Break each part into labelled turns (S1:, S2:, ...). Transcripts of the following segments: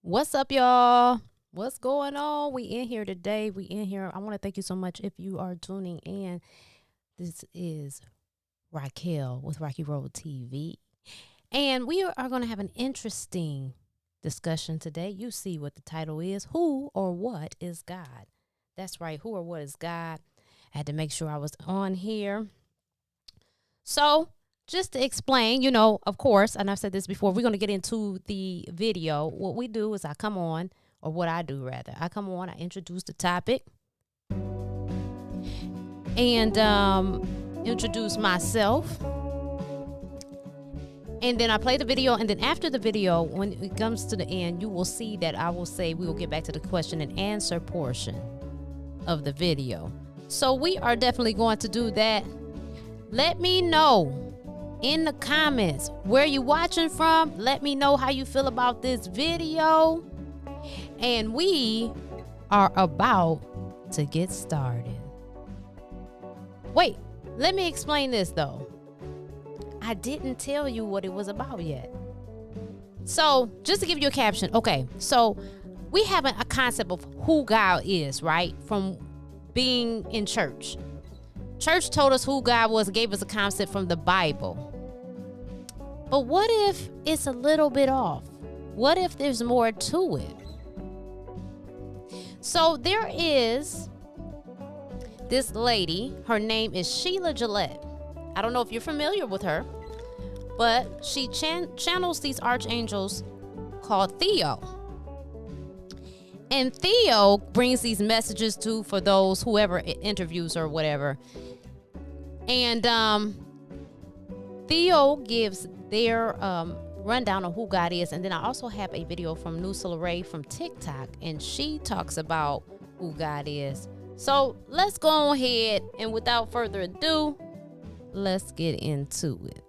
S1: What's up, y'all? What's going on? We in here today. We in here. I want to thank you so much if you are tuning in. This is Racquel with Racqi Road TV. And we are going to have an interesting discussion today. You see what the title is. Who or what is God? That's right. Who or what is God? I had to make sure I was on here. So just to explain, of course, and I've said this before, we're going to get into the video. What we do is I come on, or what I do rather, I come on, I introduce the topic and introduce myself. And then I play the video. And then after the video, when it comes to the end, you will see that I will say we will get back to the question and answer portion of the video. So we are definitely going to do that. Let me know in the comments where you watching from. Let me know how you feel about this video. And we are about to get started. Wait, let me explain this though. I didn't tell you what it was about yet. So just to give you a caption. Okay, so we have a concept of who God is, right? From being in church. Church told us who God was, gave us a concept from the Bible. But what if it's a little bit off? What if there's more to it? So there is this lady. Her name is Sheila Gillette. I don't know if you're familiar with her, but she channels these archangels called Theo. And Theo brings these messages for those, whoever interviews or whatever. And Theo gives their rundown of who God is. And then I also have a video from Nusa Ray from TikTok, and she talks about who God is. So let's go ahead, and without further ado, let's get into it.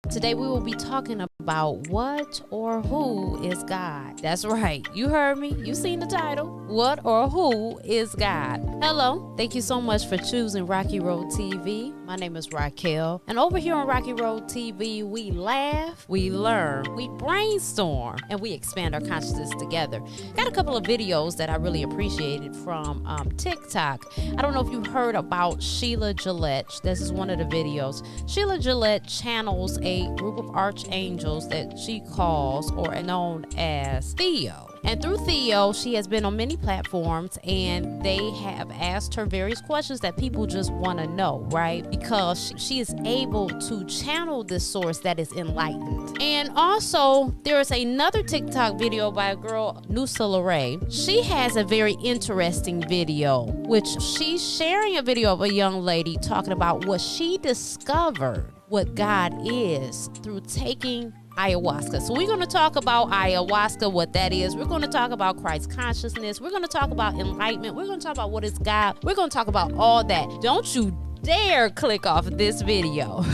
S1: Today we will be talking about what or who is God. That's right. You heard me. You seen the title. What or who is God? Hello. Thank you so much for choosing Racqi Road TV. My name is Racquel. And over here on Racqi Road TV, we laugh, we learn, we brainstorm, and we expand our consciousness together. Got a couple of videos that I really appreciated from TikTok. I don't know if you heard about Sheila Gillette. This is one of the videos. Sheila Gillette channels a group of archangels that she calls or known as Theo. And through Theo, she has been on many platforms, and they have asked her various questions that people just want to know, right? Because she is able to channel this source that is enlightened. And also, there is another TikTok video by a girl, Nusa Ray. She has a very interesting video, which she's sharing a video of a young lady talking about what she discovered what God is through taking ayahuasca. So we're going to talk about ayahuasca, what that is. We're going to talk about Christ consciousness. We're going to talk about enlightenment. We're going to talk about what is God. We're going to talk about all that. Don't you dare click off this video.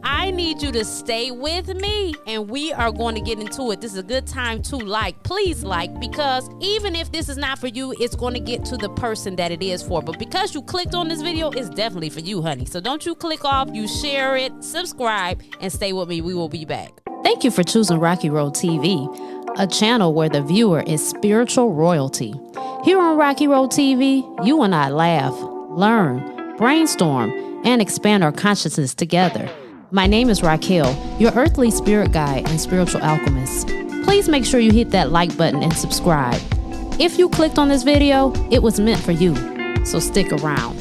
S1: I need you to stay with me, and we are going to get into it. This is a good time to please like, because even if this is not for you, it's going to get to the person that it is for. But because you clicked on this video, it's definitely for you, honey. So don't you click off, you share it, subscribe, and stay with me. We will be back. Thank you for choosing Racqi Road TV, a channel where the viewer is spiritual royalty. Here on Racqi Road TV, you and I laugh, learn, brainstorm, and expand our consciousness together. My name is Racquel, your earthly spirit guide and spiritual alchemist. Please make sure you hit that like button and subscribe. If you clicked on this video, it was meant for you, so stick around.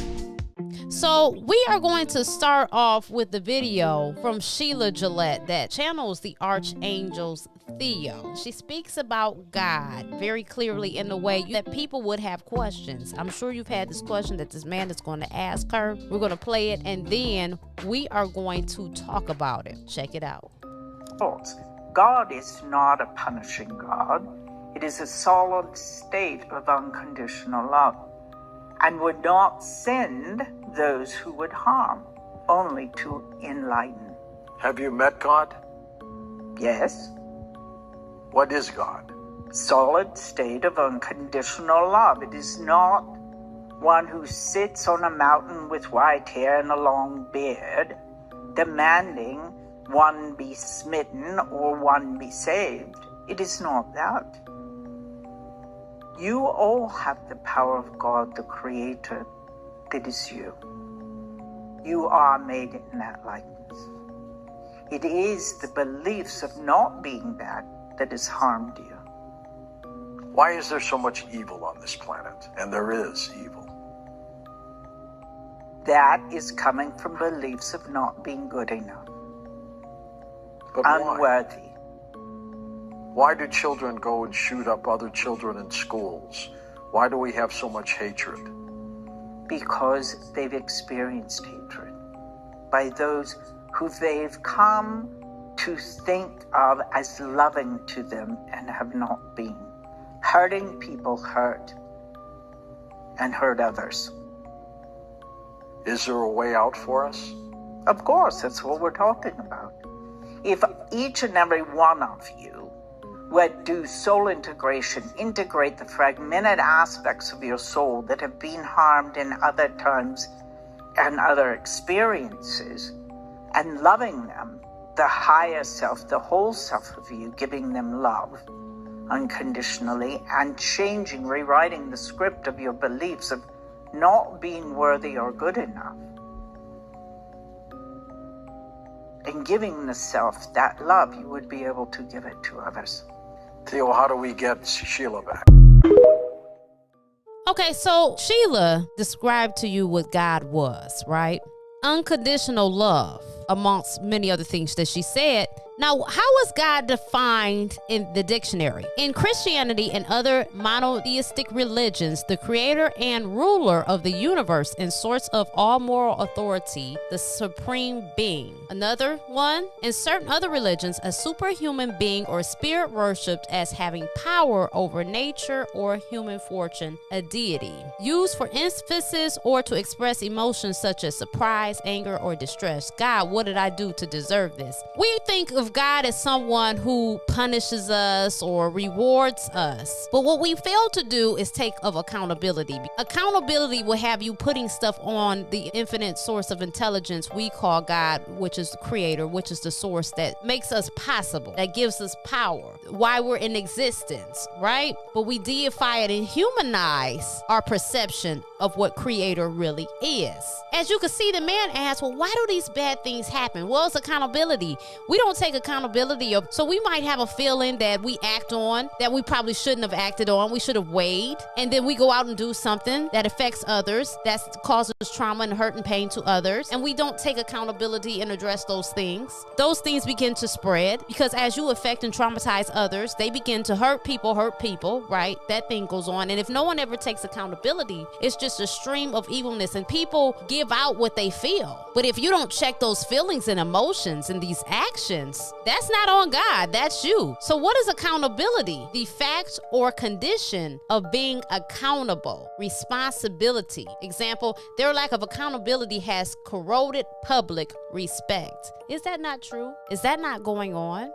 S1: So we are going to start off with the video from Sheila Gillette that channels the archangels Theo. She speaks about God very clearly in a way that people would have questions. I'm sure you've had this question that this man is going to ask her. We're going to play it, and then we are going to talk about it. Check it out.
S2: God is not a punishing God. It is a solid state of unconditional love, and would not send those who would harm, only to enlighten.
S3: Have you met God?
S2: Yes.
S3: What is God?
S2: Solid state of unconditional love. It is not one who sits on a mountain with white hair and a long beard, demanding one be smitten or one be saved. It is not that. You all have the power of God, the Creator, that is you. You are made in that likeness. It is the beliefs of not being that has harmed you.
S3: Why is there so much evil on this planet? And there is evil.
S2: That is coming from beliefs of not being good enough.
S3: But
S2: unworthy.
S3: Why do children go and shoot up other children in schools? Why do we have so much hatred?
S2: Because they've experienced hatred by those who they've come to think of as loving to them and have not been. Hurting people hurt and hurt others.
S3: Is there a way out for us?
S2: Of course, that's what we're talking about. If each and every one of you would do soul integration, integrate the fragmented aspects of your soul that have been harmed in other times and other experiences, and loving them, the higher self, the whole self of you, giving them love unconditionally and changing, rewriting the script of your beliefs of not being worthy or good enough, and giving the self that love, you would be able to give it to others.
S3: Theo, how do we get Sheila back?
S1: Okay, so Sheila described to you what God was, right? Unconditional love, amongst many other things that she said. Now, how is God defined in the dictionary? In Christianity and other monotheistic religions, the creator and ruler of the universe and source of all moral authority, the supreme being. Another one, in certain other religions, a superhuman being or spirit worshipped as having power over nature or human fortune, a deity. Used for emphasis or to express emotions such as surprise, anger, or distress. God, what did I do to deserve this? We think of God as someone who punishes us or rewards us. But what we fail to do is take of accountability. Accountability will have you putting stuff on the infinite source of intelligence we call God, which is the creator, which is the source that makes us possible, that gives us power, why we're in existence, right? But we deify it and humanize our perception of what creator really is. As you can see, the man asked, well, why do these bad things happen? Well, it's accountability. We don't take accountability of, so we might have a feeling that we act on that we probably shouldn't have acted on. We should have weighed, and then we go out and do something that affects others, that causes trauma and hurt and pain to others, and we don't take accountability and address those things. Those things begin to spread because as you affect and traumatize others, they begin to hurt people, right? That thing goes on, and if no one ever takes accountability, it's just a stream of evilness, and people give out what they feel. But if you don't check those feelings and emotions and these actions, that's not on God, that's you. So what is accountability? The fact or condition of being accountable. Responsibility. Example, their lack of accountability has corroded public respect. Is that not true? Is that not going on?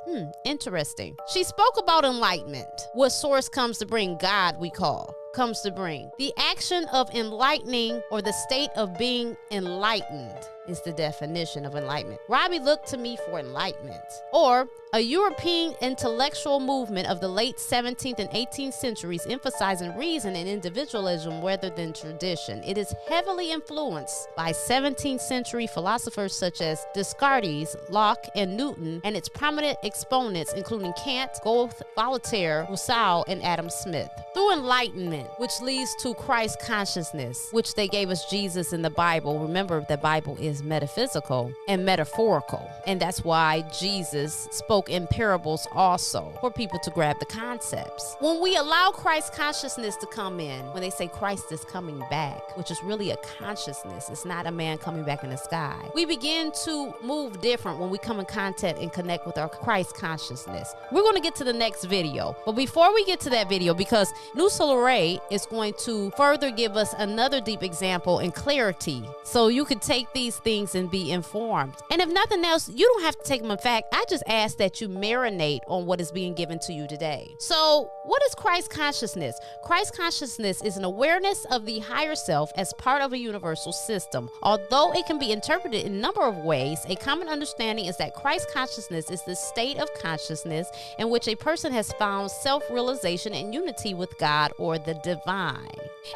S1: Interesting. She spoke about enlightenment. What source comes to bring? God, we call. Comes to bring. The action of enlightening or the state of being enlightened is the definition of enlightenment. Robbie looked to me for enlightenment. Or a European intellectual movement of the late 17th and 18th centuries emphasizing reason and individualism rather than tradition. It is heavily influenced by 17th century philosophers such as Descartes, Locke, and Newton, and its prominent exponents including Kant, Goethe, Voltaire, Rousseau, and Adam Smith. Through enlightenment, which leads to Christ consciousness, which they gave us Jesus in the Bible. Remember, the Bible is metaphysical and metaphorical, and that's why Jesus spoke in parables also for people to grab the concepts. When we allow Christ consciousness to come in, when they say Christ is coming back, which is really a consciousness, it's not a man coming back in the sky, we begin to move different when we come in contact and connect with our Christ consciousness. We're going to get to the next video, but before we get to that video, because New Solar Ray is going to further give us another deep example and clarity, so you can take these things and be informed. And if nothing else, you don't have to take them in fact. I just ask that you marinate on what is being given to you today. So what is Christ consciousness? Christ consciousness is an awareness of the higher self as part of a universal system. Although it can be interpreted in a number of ways, a common understanding is that Christ consciousness is the state of consciousness in which a person has found self-realization and unity with God or the divine.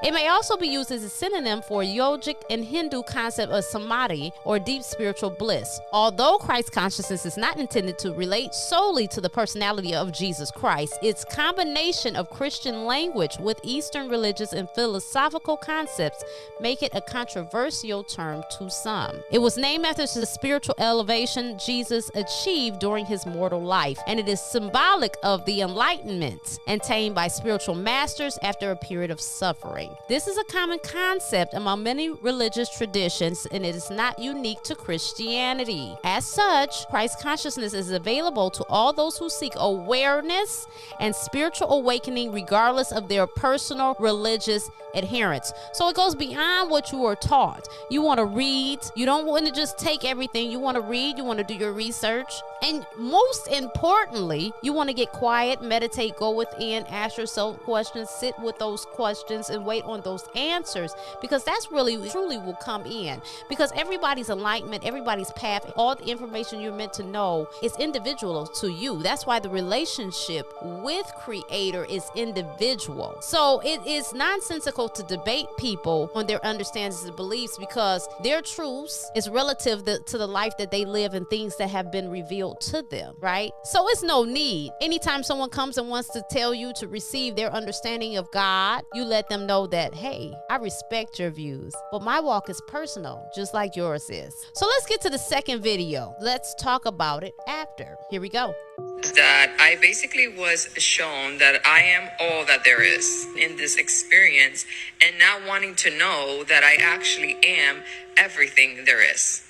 S1: It may also be used as a synonym for yogic and Hindu concept of samadhi or deep spiritual bliss. Although Christ consciousness is not intended to relate solely to the personality of Jesus Christ, its combination of Christian language with Eastern religious and philosophical concepts make it a controversial term to some. It was named after the spiritual elevation Jesus achieved during his mortal life, and it is symbolic of the Enlightenment attained by spiritual masters after a period of suffering. This is a common concept among many religious traditions, and it is not unique to Christianity. As such, Christ consciousness is available to all those who seek awareness and spiritual awakening regardless of their personal religious adherence. So it goes beyond what you were taught. You want to read. You don't want to just take everything. You want to read. You want to do your research. And most importantly, you want to get quiet, meditate, go within, ask yourself questions, sit with those questions and wait on those answers, because that's really truly will come in, because everybody's enlightenment, everybody's path, all the information you're meant to know is individual to you. That's why the relationship with Creator is individual. So it is nonsensical to debate people on their understandings and beliefs, because their truths is relative to the life that they live and things that have been revealed to them, right? So it's no need. Anytime someone comes and wants to tell you to receive their understanding of God, you let them know that, hey, I respect your views, but my walk is personal, just like yours is. So let's get to the second video. Let's talk about it after. Here we go.
S4: That I basically was shown that I am all that there is in this experience, and now wanting to know that I actually am everything there is.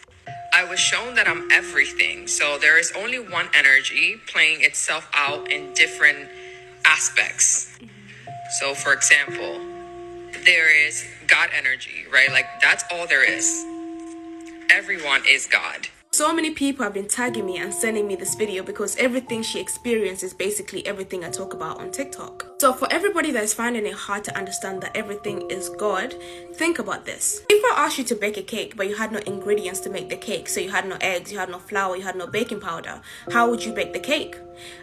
S4: I was shown that I'm everything. So there is only one energy playing itself out in different aspects. So for example, there is God energy, right? Like that's all there is. Everyone is God.
S5: So many people have been tagging me and sending me this video because everything she experienced is basically everything I talk about on TikTok. So for everybody that is finding it hard to understand that everything is God, think about this. If I asked you to bake a cake but you had no ingredients to make the cake, so you had no eggs, you had no flour, you had no baking powder, how would you bake the cake?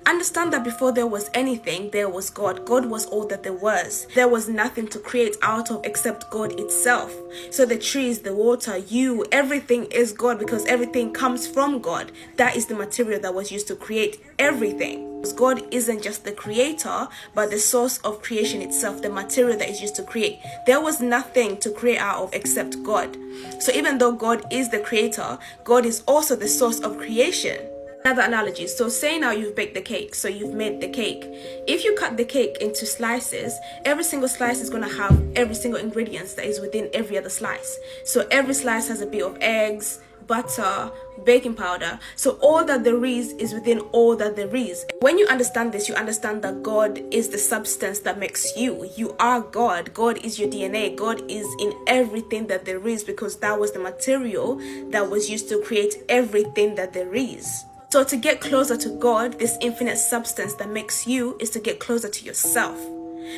S5: Understand that before there was anything, there was God. God was all that there was. There was nothing to create out of except God itself. So the trees, the water, you, everything is God, because everything comes from God. That is the material that was used to create everything. God isn't just the creator, but the source of creation itself, the material that is used to create. There was nothing to create out of except God. So even though God is the creator, God is also the source of creation. Another analogy. So say now you've baked the cake. So you've made the cake. If you cut the cake into slices, every single slice is going to have every single ingredient that is within every other slice. So every slice has a bit of eggs, butter, baking powder. So all that there is within all that there is. When you understand this, you understand that God is the substance that makes you. You are God. God is your DNA. God is in everything that there is, because that was the material that was used to create everything that there is. So to get closer to God, this infinite substance that makes you, is to get closer to yourself.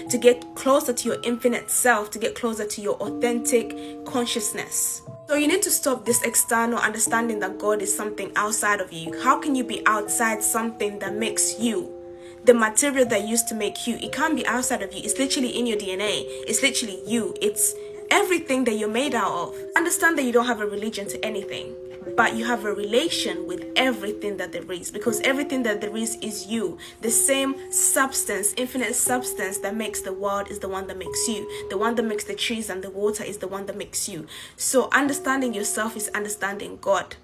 S5: To get closer to your infinite self, to get closer to your authentic consciousness. So you need to stop this external understanding that God is something outside of you. How can you be outside something that makes you? The material that used to make you, it can't be outside of you. It's literally in your DNA. It's literally you. It's everything that you're made out of. Understand that you don't have a religion to anything, but you have a relation with everything that there is, because everything that there is you. The same substance, infinite substance that makes the world is the one that makes you. The one that makes the trees and the water is the one that makes you. So understanding yourself is understanding God.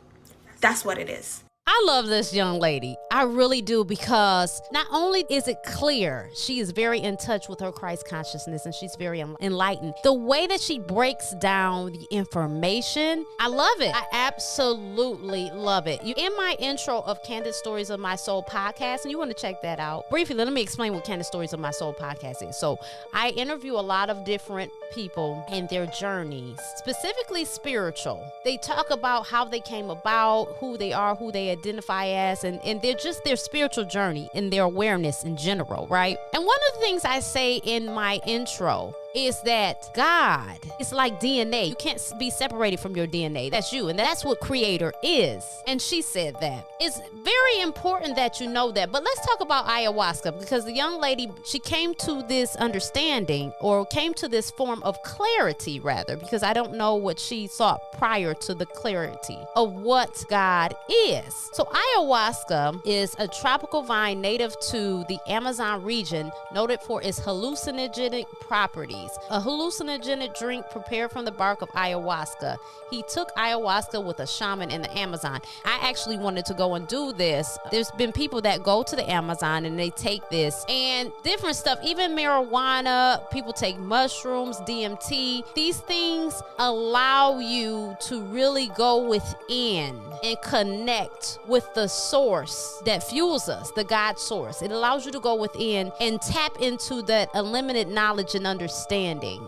S5: That's what it is.
S1: I love this young lady. I really do, because not only is it clear, she is very in touch with her Christ consciousness and she's very enlightened. The way that she breaks down the information, I love it. I absolutely love it. In my intro of Candid Stories of My Soul podcast, and you want to check that out. Briefly, let me explain what Candid Stories of My Soul podcast is. So I interview a lot of different people and their journeys, specifically spiritual. They talk about how they came about, who they are, who they identify as, and they're just their spiritual journey and their awareness in general, right? And one of the things I say in my intro is that God is like DNA. You can't be separated from your DNA. That's you, and that's what Creator is. And she said that. It's very important that you know that. But let's talk about ayahuasca, because the young lady, she came to this understanding, or came to this form of clarity, rather, because I don't know what she thought prior to the clarity of what God is. So ayahuasca is a tropical vine native to the Amazon region, noted for its hallucinogenic properties. A hallucinogenic drink prepared from the bark of ayahuasca. He took ayahuasca with a shaman in the Amazon. I actually wanted to go and do this. There's been people that go to the Amazon and they take this and different stuff, even marijuana. People take mushrooms, DMT. These things allow you to really go within and connect with the source that fuels us, the God source. It allows you to go within and tap into that unlimited knowledge and understanding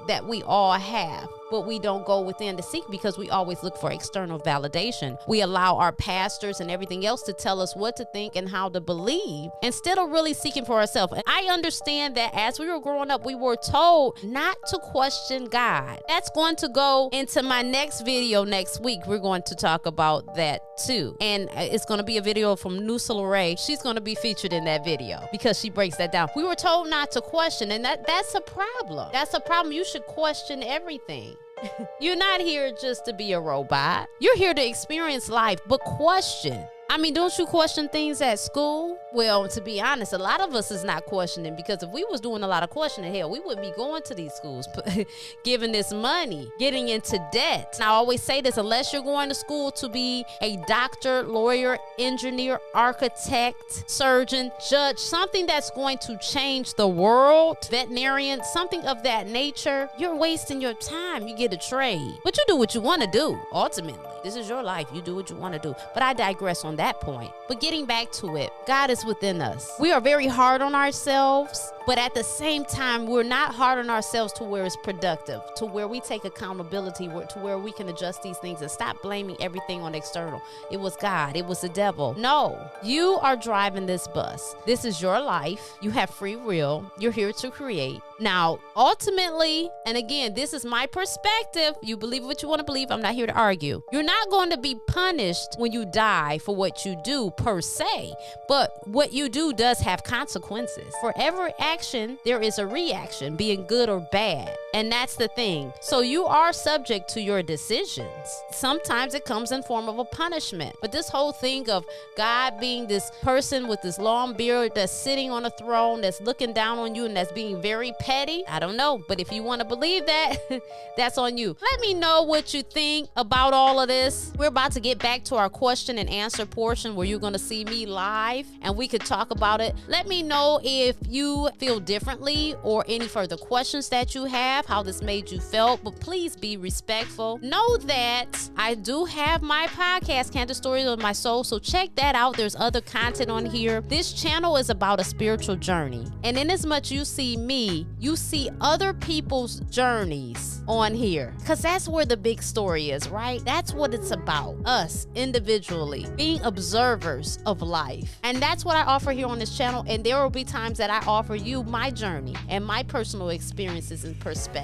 S1: that we all have, but we don't go within to seek, because we always look for external validation. We allow our pastors and everything else to tell us what to think and how to believe, instead of really seeking for ourselves. And I understand that as we were growing up, we were told not to question God. That's going to go into my next video next week. We're going to talk about that too. And it's going to be a video from Nusa Lorraine. She's going to be featured in that video because she breaks that down. We were told not to question, and that's a problem. That's a problem. You should question everything. You're not here just to be a robot. You're here to experience life, but question. I mean, don't you question things at school? Well, to be honest, a lot of us is not questioning, because if we was doing a lot of questioning, hell, we wouldn't be going to these schools, giving this money, getting into debt. And I always say this, unless you're going to school to be a doctor, lawyer, engineer, architect, surgeon, judge, something that's going to change the world, veterinarian, something of that nature, you're wasting your time. You get a trade. But you do what you want to do, ultimately. This is your life. You do what you want to do. But I digress on that point. But getting back to it, God is within us. We are very hard on ourselves, but at the same time, we're not hard on ourselves to where it's productive, to where we take accountability, to where we can adjust these things and stop blaming everything on external. It was God. It was the devil. No, you are driving this bus. This is your life. You have free will. You're here to create. Now, ultimately, and again, this is my perspective. You believe what you want to believe. I'm not here to argue. You're not going to be punished when you die for what you do per se, but what you do does have consequences. For every action, there is a reaction, being good or bad. And that's the thing. So you are subject to your decisions. Sometimes it comes in form of a punishment. But this whole thing of God being this person with this long beard that's sitting on a throne, that's looking down on you, and that's being very petty, I don't know. But if you want to believe that, that's on you. Let me know what you think about all of this. We're about to get back to our question and answer portion where you're going to see me live and we could talk about it. Let me know if you feel differently or any further questions that you have, how this made you feel, but please be respectful. Know that I do have my podcast, Candid Stories of My Soul, so check that out. There's other content on here. This channel is about a spiritual journey, and in as much you see me, you see other people's journeys on here, because that's where the big story is, right? That's what it's about, us individually being observers of life. And that's what I offer here on this channel, and there will be times that I offer you my journey and my personal experiences and perspectives.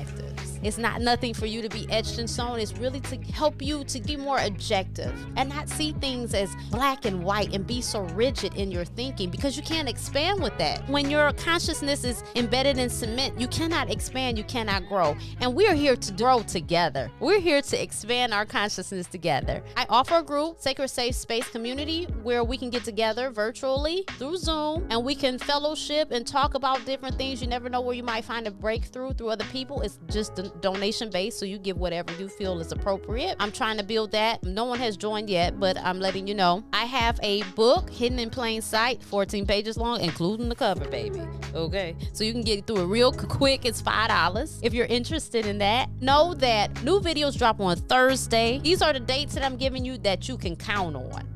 S1: It's not nothing for you to be etched in stone. It's really to help you to be more objective and not see things as black and white and be so rigid in your thinking, because you can't expand with that. When your consciousness is embedded in cement, you cannot expand, you cannot grow. And we're here to grow together. We're here to expand our consciousness together. I offer a group, Sacred Safe Space Community, where we can get together virtually through Zoom and we can fellowship and talk about different things. You never know where you might find a breakthrough through other people. It's just donation based, so you give whatever you feel is appropriate. I'm trying to build that. No one has joined yet, but I'm letting you know. I have a book, Hidden in Plain Sight, 14 pages long, including the cover, baby. Okay, so you can get through it real quick. It's $5 if you're interested in that. Know that new videos drop on Thursday. These are the dates that I'm giving you that you can count on.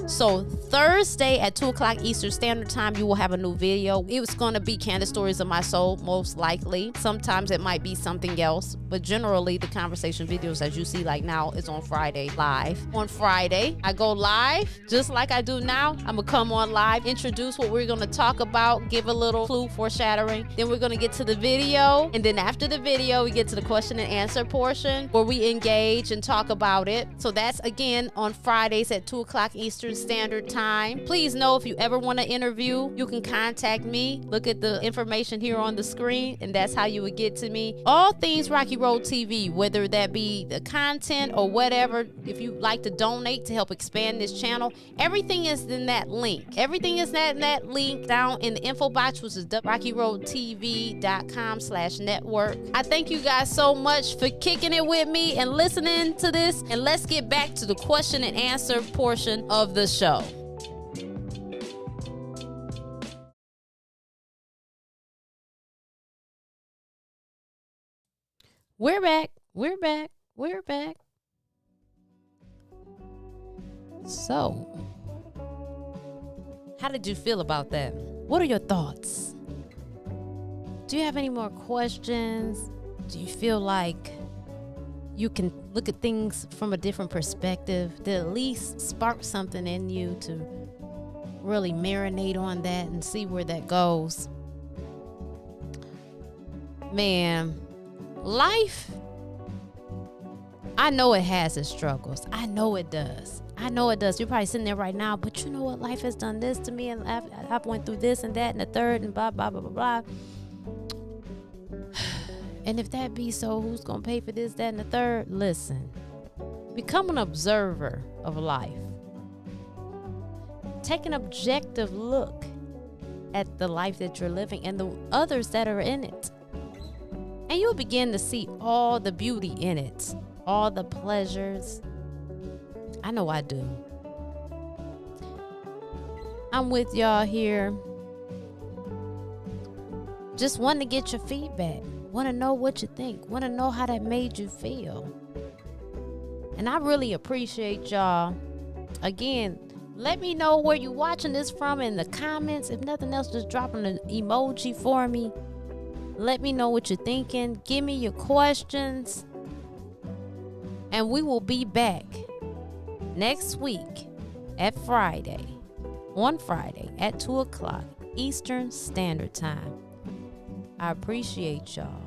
S1: So Thursday at 2 o'clock Eastern Standard Time, you will have a new video. It was going to be Candid Stories of My Soul, most likely. Sometimes it might be something else, but generally the conversation videos as you see like now is on Friday live. On Friday, I go live just like I do now. I'm going to come on live, introduce what we're going to talk about, give a little clue, foreshadowing. Then we're going to get to the video. And then after the video, we get to the question and answer portion where we engage and talk about it. So that's again on Fridays at 2 o'clock Eastern Standard Time. Please know if you ever want to interview, you can contact me. Look at the information here on the screen, and that's how you would get to me. All things Racqi Road TV, whether that be the content or whatever, if you like to donate to help expand this channel, everything is in that link. Everything is in that link down in the info box, which is RacquiRoadTV.com/network. I thank you guys so much for kicking it with me and listening to this, and let's get back to the question and answer portion of the show. We're back. So, how did you feel about that? What are your thoughts? Do you have any more questions? Do you feel like you can look at things from a different perspective that at least spark something in you to really marinate on that and see where that goes? Man, life, I know it has its struggles. I know it does. You're probably sitting there right now, but you know what? Life has done this to me, and I've went through this and that and the third and blah, blah, blah, blah, blah. And if that be so, who's going to pay for this, that, and the third? Listen, become an observer of life. Take an objective look at the life that you're living and the others that are in it. And you'll begin to see all the beauty in it, all the pleasures. I know I do. I'm with y'all here. Just wanting to get your feedback. Want to know what you think. Want to know how that made you feel. And I really appreciate y'all. Again, let me know where you're watching this from in the comments. If nothing else, just drop an emoji for me. Let me know what you're thinking. Give me your questions. And we will be back next week on Friday at 2 o'clock Eastern Standard Time. I appreciate y'all.